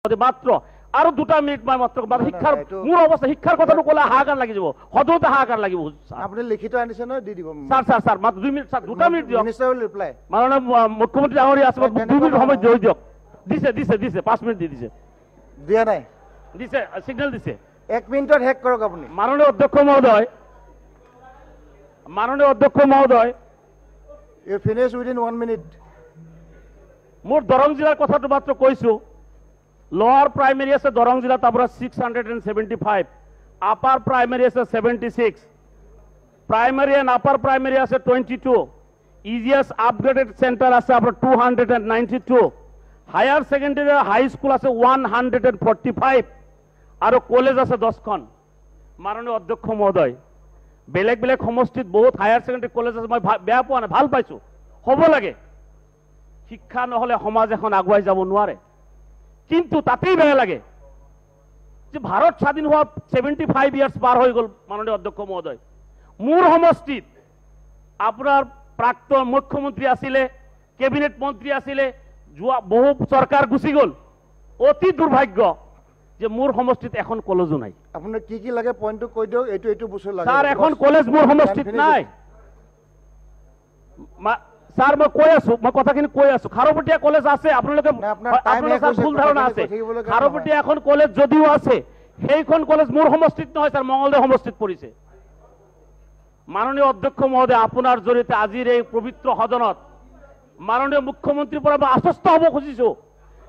মাত্ৰ আৰু 2 মিনিট মই মাত্ৰ শিক্ষাৰ মোৰ অৱস্থা শিক্ষাৰ কথাটো ক'লে হাহাকাৰ লাগি যাব সদতে হাহাকাৰ লাগিব আপুনি লিখিত আনিছে নহয় দি দিব স্যাৰ মাত্ৰ 2 মিনিট স্যাৰ 2 মিনিট দিয়ক মিনিষ্টাৰ উইল ৰিপ্লাই মাননীয় মুখ্যমন্ত্ৰী ডাঙৰীয়া আছে 2 মিনিট সময় দিয়ক দিছে 5 মিনিট দি দিছে দিয়া নাই দিছে সিগনেল দিছে 1 মিনিটত হেক কৰক আপুনি মাননীয় অধ্যক্ষ মহোদয় ইউ ফিনিশ উইদিন 1 মিনিট মোৰ দৰং জিলাৰ কথাটো মাত্ৰ কৈছো লোৱাৰ প্ৰাইমেৰী আছে দৰং জিলাত আপোনাৰ 675 আপাৰ প্ৰাইমেৰী আছে 76 প্ৰাইমেৰী এণ্ড আপাৰ প্ৰাইমেৰী আছে 22 ইজিএছ আপগ্ৰেডেড চেণ্টাৰ আছে আপোনাৰ 292 হায়াৰ ছেকেণ্ডেৰী হাই স্কুল আছে 145 আৰু কলেজ আছে 10খন মাননীয় অধ্যক্ষ মহোদয় বেলেগ বেলেগ সমষ্টিত বহুত হায়াৰ ছেকেণ্ডেৰী কলেজ আছে মই বেয়া পোৱা নাই ভাল পাইছো হ'ব লাগে শিক্ষা নহলে সমাজ এখন আগুৱাই যাব নোৱাৰে কিন্তু তাতেই বেয়া লাগে যে ভাৰত স্বাধীন হোৱা 75 ইয়াৰ্স পাৰ হৈ গ'ল মাননীয় অধ্যক্ষ মহোদয় মোৰ সমষ্টিত আপোনাৰ প্ৰাক্তন মুখ্যমন্ত্ৰী আছিলে কেবিনেট মন্ত্ৰী আছিলে বহু চৰকাৰ গুচি গ'ল অতি দুৰ্ভাগ্য যে মোৰ সমষ্টিত এখন কলেজো নাই আপোনাৰ কি লাগে পইণ্টটো কৈ দিয়ক এইটো বস্তু লাগে স্যাৰ এখন কলেজ মোৰ সমষ্টিত নাই স্যাৰ মই কৈ আছো মই কথাখিনি কৈ আছো খাৰপটীয়া কলেজ আছে আপোনালোকে ভুল ধাৰণা আছে খাৰপটীয়া এখন কলেজ যদিও আছে সেইখন কলেজ মোৰ সমষ্টিত নহয় স্যাৰ মঙ্গলদৈ সমষ্টিত পৰিছে মাননীয় অধ্যক্ষ মহোদয় আপোনাৰ জৰিয়তে আজিৰ এই পবিত্ৰ সদনত মাননীয় মুখ্যমন্ত্ৰীৰ পৰা মই আশ্বস্ত হ'ব খুজিছো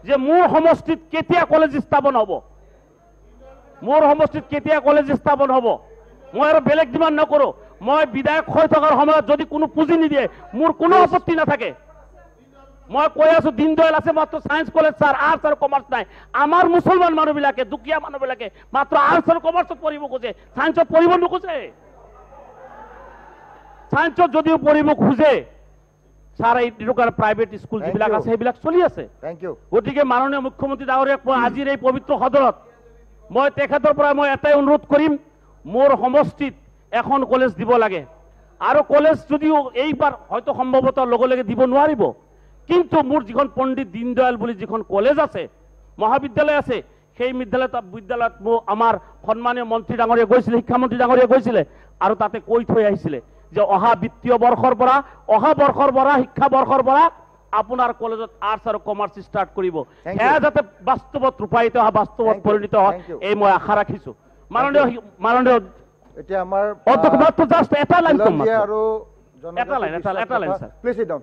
যে মোৰ সমষ্টিত কেতিয়া কলেজ স্থাপন হ'ব মোৰ সমষ্টিত কেতিয়া কলেজ স্থাপন হ'ব মই আৰু বেলেগ ডিমাণ্ড নকৰো মই বিধায়ক হৈ থকাৰ সময়ত যদি কোনো পুঁজি নিদিয়ে মোৰ কোনো আপত্তি নাথাকে মই কৈ আছো দীনদয়াল আছে মাত্ৰ সায়েন্স কলেজ স্যাৰ আৰ্টছ আৰু কমাৰ্চ নাই আমাৰ মুছলমান মানুহবিলাকে দুখীয়া মানুহবিলাকে মাত্ৰ আৰ্টছ আৰু কমাৰ্চত পঢ়িব খোজে সায়েন্সত পঢ়িব নোখোজে সায়েন্সত যদিও পঢ়িব খোজে স্যাৰ এইটো কাৰণে প্ৰাইভেট স্কুল যিবিলাক আছে সেইবিলাক চলি আছে থ্যাংক ইউ গতিকে মাননীয় মুখ্যমন্ত্ৰী ডাঙৰীয়াক মই আজিৰ এই পবিত্ৰ সদনত মই তেখেতৰ পৰা মই এটাই অনুৰোধ কৰিম মোৰ সমষ্টিত এখন কলেজ দিব লাগে আৰু কলেজ যদিও এইবাৰ হয়তো সম্ভৱতঃ লগে দিব নোৱাৰিব কিন্তু মোৰ যিখন পণ্ডিত দীনদয়াল বুলি যিখন কলেজ আছে মহাবিদ্যালয় আছে সেই বিদ্যালয়ত আমাৰ সন্মানীয় মন্ত্ৰী ডাঙৰীয়া গৈছিলে শিক্ষামন্ত্ৰী ডাঙৰীয়া গৈছিলে আৰু তাতে কৈ থৈ আহিছিলে যে অহা বিত্তীয় বৰ্ষৰ পৰা শিক্ষা বৰ্ষৰ পৰা আপোনাৰ কলেজত আৰ্টছ আৰু কমাৰ্চ ষ্টাৰ্ট কৰিব সেয়া যাতে বাস্তৱত ৰূপায়িত হয় বাস্তৱত পৰিণত হয় এই মই আশা ৰাখিছো মাননীয় এতিয়া আমাৰ অধ্যক্ষ জাষ্ট এটা লাইন কম আৰু এটা line sir please sit down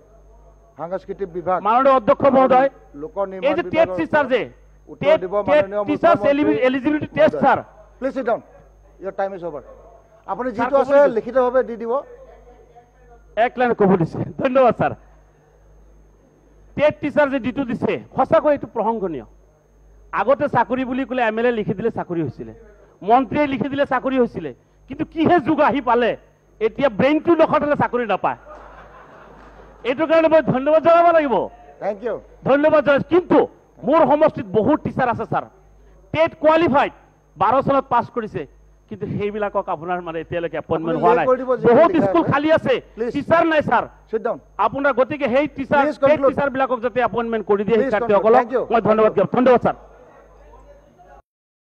সাংস্কৃতিক বিভাগ মাননীয় অধ্যক্ষ মহোদয় লোক এই নিৰ্মাণ যে টেট টিচাৰ যে উত্তৰ দিব মাননীয় teachers eligibility test sir please sit down your time is over আপুনি যেটো আছে লিখিতভাৱে দি দিব এক লাইন ক'ব দিছে ধন্যবাদ স্যাৰ টেট টিচাৰ যে ডিটো দিছে সঁচাকৈ এইটো প্ৰশংসনীয় আগতে চাকৰি বুলি ক'লে এমএলএ লিখি দিলে চাকৰি হৈছিলে মন্ত্ৰীয়ে লিখি দিলে চাকৰি হৈছিলে কিন্তু কিহে যুগ আহি পালে এতিয়া ব্ৰেইনটো নখটালে চাকৰি নাপায় এইটো কাৰণে মই ধন্যবাদ জনাব লাগিব থ্যাংক ইউ ধন্যবাদ জনাইছো কিন্তু মোৰ সমষ্টিত বহুত টিচাৰ আছে স্যাৰ টেট কোৱালিফাইড 12 চনত পাছ কৰিছে কিন্তু সেইবিলাকক আপোনাৰ মানে এতিয়ালৈকে এপইন্টমেন্ট হোৱা নাই বহুত স্কুল খালি আছে টিচাৰ নাই স্যাৰ সিট ডাউন আপোনাৰ গতিকে সেই টিচাৰ বিলাকক যাতে এপইন্টমেন্ট কৰি দিয়ে শিক্ষাৰ্থীসকলক মই ধন্যবাদ দিম ধন্যবাদ স্যাৰ